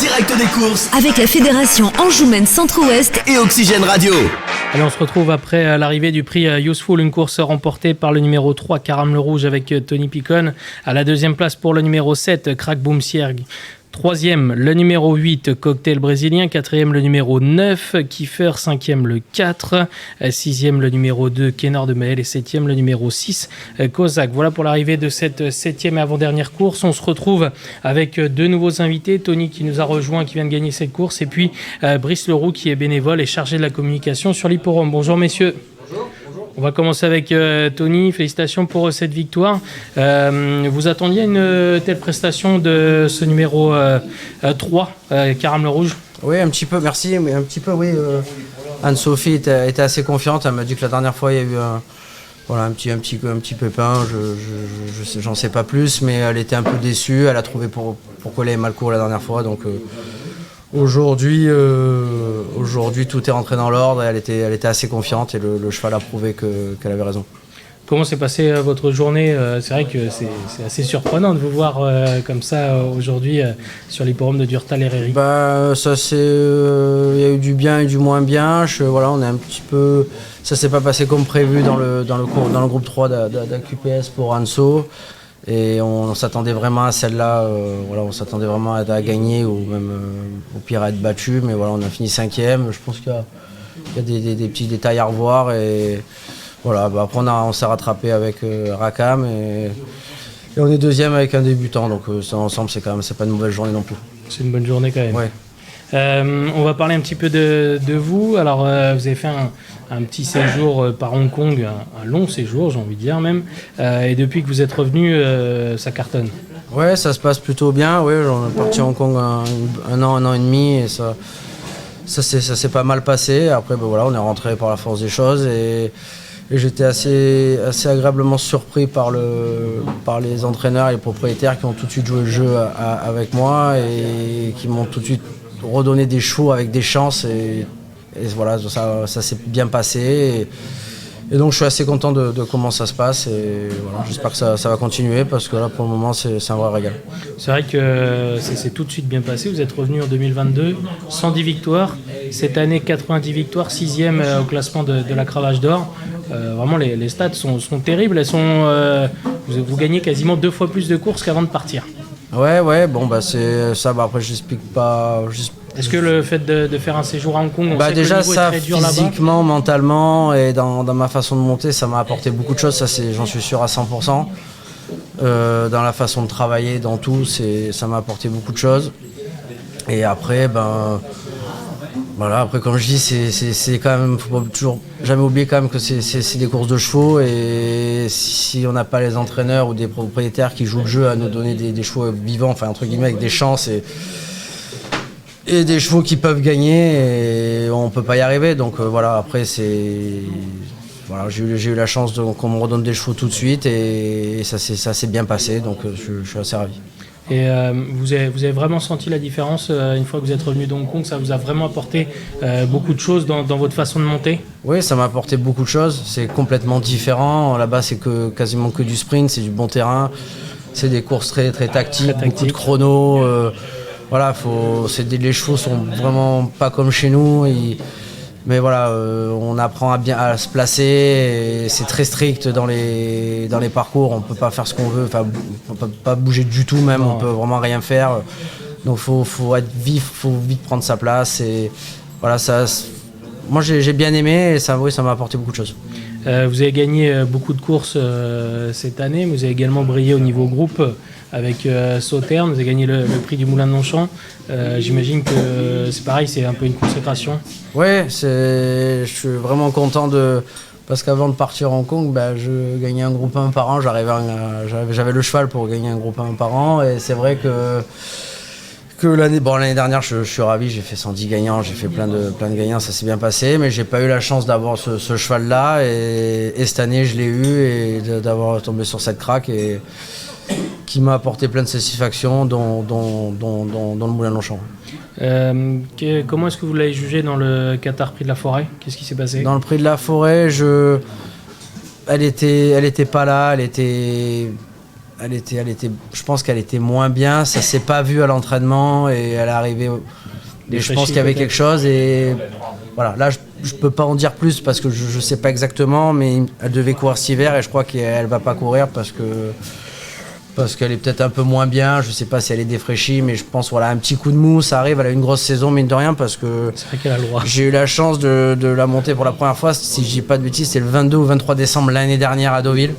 direct des courses avec la Fédération Anjoumaine Centre-Ouest et Oxygène Radio. Allez, on se retrouve après l'arrivée du prix Useful, une course remportée par le numéro 3, Caram le Rouge, avec Tony Picon. À la deuxième place pour le numéro 7, Crack Boom Sierg. Troisième, le numéro 8, Cocktail Brésilien. Quatrième, le numéro 9, Kiefer. Cinquième, le 4. Sixième, le numéro 2, Kenard de Maël. Et septième, le numéro 6, Kozak. Voilà pour l'arrivée de cette septième et avant-dernière course. On se retrouve avec deux nouveaux invités. Tony qui nous a rejoint, qui vient de gagner cette course. Et puis Brice Leroux qui est bénévole et chargé de la communication sur l'hipporome. Bonjour messieurs. On va commencer avec Tony. Félicitations pour cette victoire. Vous attendiez une telle prestation de ce numéro 3, Caram le Rouge? Oui, un petit peu, merci. Mais un petit peu, oui. Anne-Sophie était assez confiante. Elle m'a dit que la dernière fois, il y a eu un petit pépin. J'en sais pas plus, mais elle était un peu déçue. Elle a trouvé pourquoi elle avait mal couru la dernière fois. Donc aujourd'hui, tout est rentré dans l'ordre. Elle était assez confiante et le cheval a prouvé qu'elle avait raison. Comment s'est passée votre journée? C'est vrai que c'est assez surprenant de vous voir comme ça aujourd'hui sur l'hipporome de Durtal-Herreri. Il y a eu du bien et du moins bien. On est un petit peu. Ça s'est pas passé comme prévu dans le groupe 3 d'AQPS pour Anso. Et on s'attendait vraiment à celle-là. On s'attendait vraiment à gagner ou même au pire à être battu. Mais voilà, on a fini 5e. Je pense qu'il y a des petits détails à revoir. Et voilà, après on s'est rattrapé avec Rakam et on est deuxième avec un débutant. Donc ensemble, c'est pas une mauvaise journée non plus. C'est une bonne journée quand même. Ouais. On va parler un petit peu de vous. Alors, vous avez fait un petit séjour par Hong Kong, un long séjour, j'ai envie de dire même. Et depuis que vous êtes revenu, ça cartonne. Ouais, ça se passe plutôt bien. Ouais, on est parti à Hong Kong un an et demi et ça s'est pas mal passé. Après, on est rentré par la force des choses et j'étais assez agréablement surpris par les entraîneurs et les propriétaires qui ont tout de suite joué le jeu avec moi et qui m'ont tout de suite redonner des chevaux avec des chances et voilà, ça s'est bien passé et donc je suis assez content de comment ça se passe et voilà, j'espère que ça va continuer parce que là pour le moment c'est un vrai régal. C'est vrai que c'est tout de suite bien passé, vous êtes revenu en 2022, 110 victoires, cette année 90 victoires, 6e au classement de la Cravache d'Or. Vraiment les stats sont terribles, vous gagnez quasiment 2 fois plus de courses qu'avant de partir. Ouais, c'est ça. Après, j'explique pas. Est-ce que le fait de faire un séjour à Hong Kong, on sait déjà que le niveau ça, est très dur là-bas, physiquement, mentalement et dans ma façon de monter, ça m'a apporté beaucoup de choses. Ça, j'en suis sûr à 100%. Dans la façon de travailler, dans tout, ça m'a apporté beaucoup de choses. Et après, après comme je dis, c'est quand même, faut pas toujours jamais oublier quand même que c'est des courses de chevaux et si on n'a pas les entraîneurs ou des propriétaires qui jouent le jeu à nous donner des chevaux vivants, enfin entre guillemets avec des chances et des chevaux qui peuvent gagner, et on peut pas y arriver. Donc après j'ai eu la chance qu'on me redonne des chevaux tout de suite et ça s'est bien passé, donc je suis assez ravi. Et vous avez vraiment senti la différence une fois que vous êtes revenu de Hong Kong? Ça vous a vraiment apporté beaucoup de choses dans votre façon de monter? Oui, ça m'a apporté beaucoup de choses. C'est complètement différent. Là-bas, c'est quasiment que du sprint, c'est du bon terrain. C'est des courses très, très tactiques, beaucoup de chrono. Les chevaux sont vraiment pas comme chez nous. Mais voilà, on apprend à se placer. Et c'est très strict dans les parcours. On peut pas faire ce qu'on veut. Enfin, on peut pas bouger du tout même. On peut vraiment rien faire. Donc faut être vif, faut vite prendre sa place. Et voilà, moi j'ai bien aimé et ça m'a apporté beaucoup de choses. Vous avez gagné beaucoup de courses cette année, mais vous avez également brillé au niveau groupe avec Sauternes. Vous avez gagné le prix du Moulin de Longchamp. J'imagine que c'est pareil, c'est un peu une consécration. Ouais, je suis vraiment content parce qu'avant de partir à Hong Kong, je gagnais un groupe 1 par an. J'avais le cheval pour gagner un groupe 1 par an et c'est vrai que l'année dernière, je suis ravi, j'ai fait 110 gagnants, j'ai fait plein de gagnants, ça s'est bien passé, mais j'ai pas eu la chance d'avoir ce cheval-là et cette année je l'ai eu et d'avoir tombé sur cette craque et qui m'a apporté plein de satisfactions, dont le Moulin de Longchamp. Comment est-ce que vous l'avez jugé dans le Qatar Prix de la Forêt? Qu'est-ce qui s'est passé? Dans le Prix de la Forêt, elle était pas là, je pense qu'elle était moins bien. Ça s'est pas vu à l'entraînement et elle est arrivée. Et je pense qu'il y avait quelque chose et voilà. Là, je peux pas en dire plus parce que je sais pas exactement, mais elle devait courir cet hiver et je crois qu'elle va pas courir parce qu'elle est peut-être un peu moins bien. Je sais pas si elle est défraîchie, mais je pense voilà un petit coup de mou, ça arrive. Elle a une grosse saison mine de rien parce que c'est vrai qu'elle a le droit. J'ai eu la chance de la monter pour la première fois. Si je dis pas de bêtises, c'était le 22 ou 23 décembre l'année dernière à Deauville.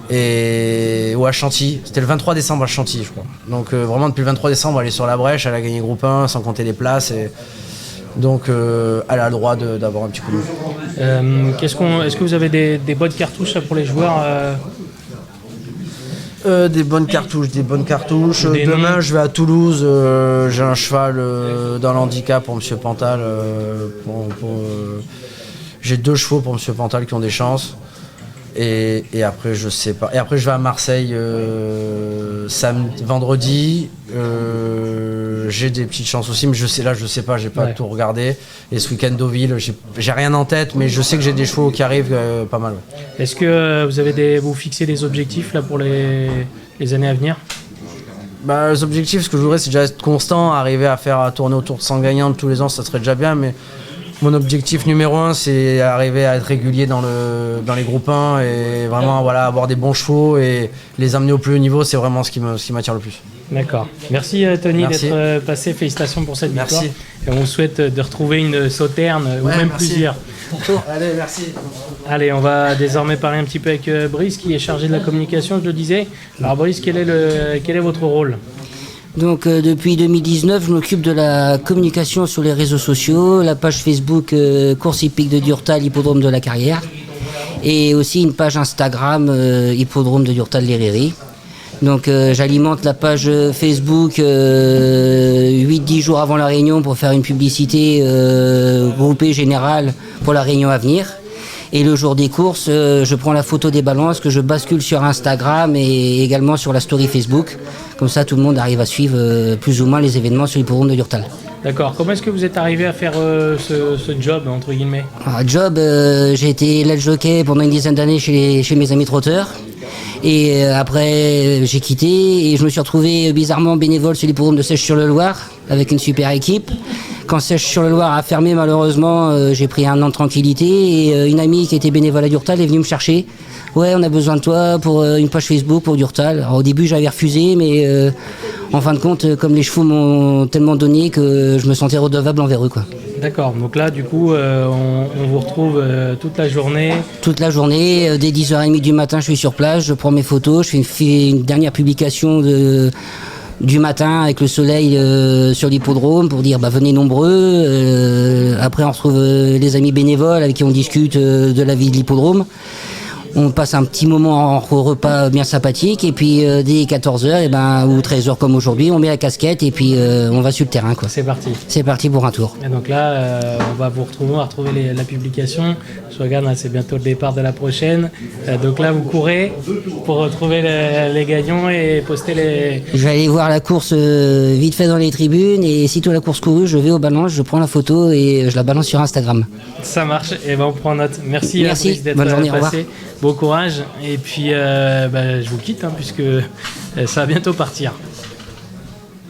Ou à Chantilly, c'était le 23 décembre à Chantilly je crois. Donc vraiment depuis le 23 décembre elle est sur la brèche, elle a gagné groupe 1 sans compter les places donc elle a le droit d'avoir un petit coup de mou. Est-ce que vous avez des bonnes cartouches là, pour les joueurs Des bonnes cartouches. Demain je vais à Toulouse, j'ai un cheval dans l'handicap pour Monsieur Pantal. J'ai 2 chevaux pour Monsieur Pantal qui ont des chances. Et après je sais pas. Et après je vais à Marseille vendredi. J'ai des petites chances aussi, mais je sais pas, j'ai pas tout regardé. Et ce week-end Deauville, j'ai rien en tête, mais je sais que j'ai des chevaux qui arrivent pas mal. Ouais. Est-ce que vous fixez des objectifs là pour les années à venir? Les objectifs, ce que je voudrais, c'est déjà être constant, arriver à tourner autour de 100 gagnantes tous les ans, ça serait déjà bien, mais mon objectif numéro 1, c'est arriver à être régulier dans les groupes 1 et vraiment avoir des bons chevaux et les amener au plus haut niveau, c'est vraiment ce qui m'attire le plus. D'accord. Merci Tony d'être passé, félicitations pour cette victoire. Merci. Et on vous souhaite de retrouver une sauterne ou même plusieurs. Allez, merci. Allez, on va désormais parler un petit peu avec Brice qui est chargé de la communication, je le disais. Alors Brice, quel est votre rôle ? Donc depuis 2019, je m'occupe de la communication sur les réseaux sociaux, la page Facebook Course hippique de Durtal, Hippodrome de la Carrière, et aussi une page Instagram Hippodrome de Durtal les Rairies. Donc j'alimente la page Facebook 8-10 jours avant la réunion pour faire une publicité groupée générale pour la réunion à venir. Et le jour des courses, je prends la photo des balances que je bascule sur Instagram et également sur la story Facebook. Comme ça, tout le monde arrive à suivre plus ou moins les événements sur l'hippodrome de Durtal. D'accord. Comment est-ce que vous êtes arrivé à faire ce job, entre guillemets ? J'ai été l'aide jockey pendant une dizaine d'années chez mes amis trotteurs. Et après, j'ai quitté et je me suis retrouvé bizarrement bénévole sur l'hippodrome de Sèche-sur-le-Loir avec une super équipe. Quand Sèche-sur-le-Loir a fermé, malheureusement, j'ai pris un an de tranquillité et une amie qui était bénévole à Durtal est venue me chercher. Ouais, on a besoin de toi pour une page Facebook pour Durtal. Alors, au début, j'avais refusé, mais en fin de compte, comme les chevaux m'ont tellement donné que je me sentais redevable envers eux, quoi. D'accord, donc là du coup on vous retrouve toute la journée. Toute la journée, dès 10h30 du matin je suis sur place, je prends mes photos, je fais une dernière publication du matin avec le soleil sur l'hippodrome pour dire venez nombreux. Après on retrouve les amis bénévoles avec qui on discute de la vie de l'hippodrome. On passe un petit moment en repas bien sympathique et puis dès 14h ou 13h comme aujourd'hui, on met la casquette et puis on va sur le terrain, quoi. C'est parti. C'est parti pour un tour. Et donc là, on va retrouver la publication. Je regarde, là, c'est bientôt le départ de la prochaine. Donc là, vous courez pour retrouver les gagnants et poster les... Je vais aller voir la course vite fait dans les tribunes et sitôt la course courue, je vais aux balances, je prends la photo et je la balance sur Instagram. Ça marche, et on prend note. Merci Brice d'être bonne journée, passé. Bon courage, et puis je vous quitte puisque ça va bientôt partir.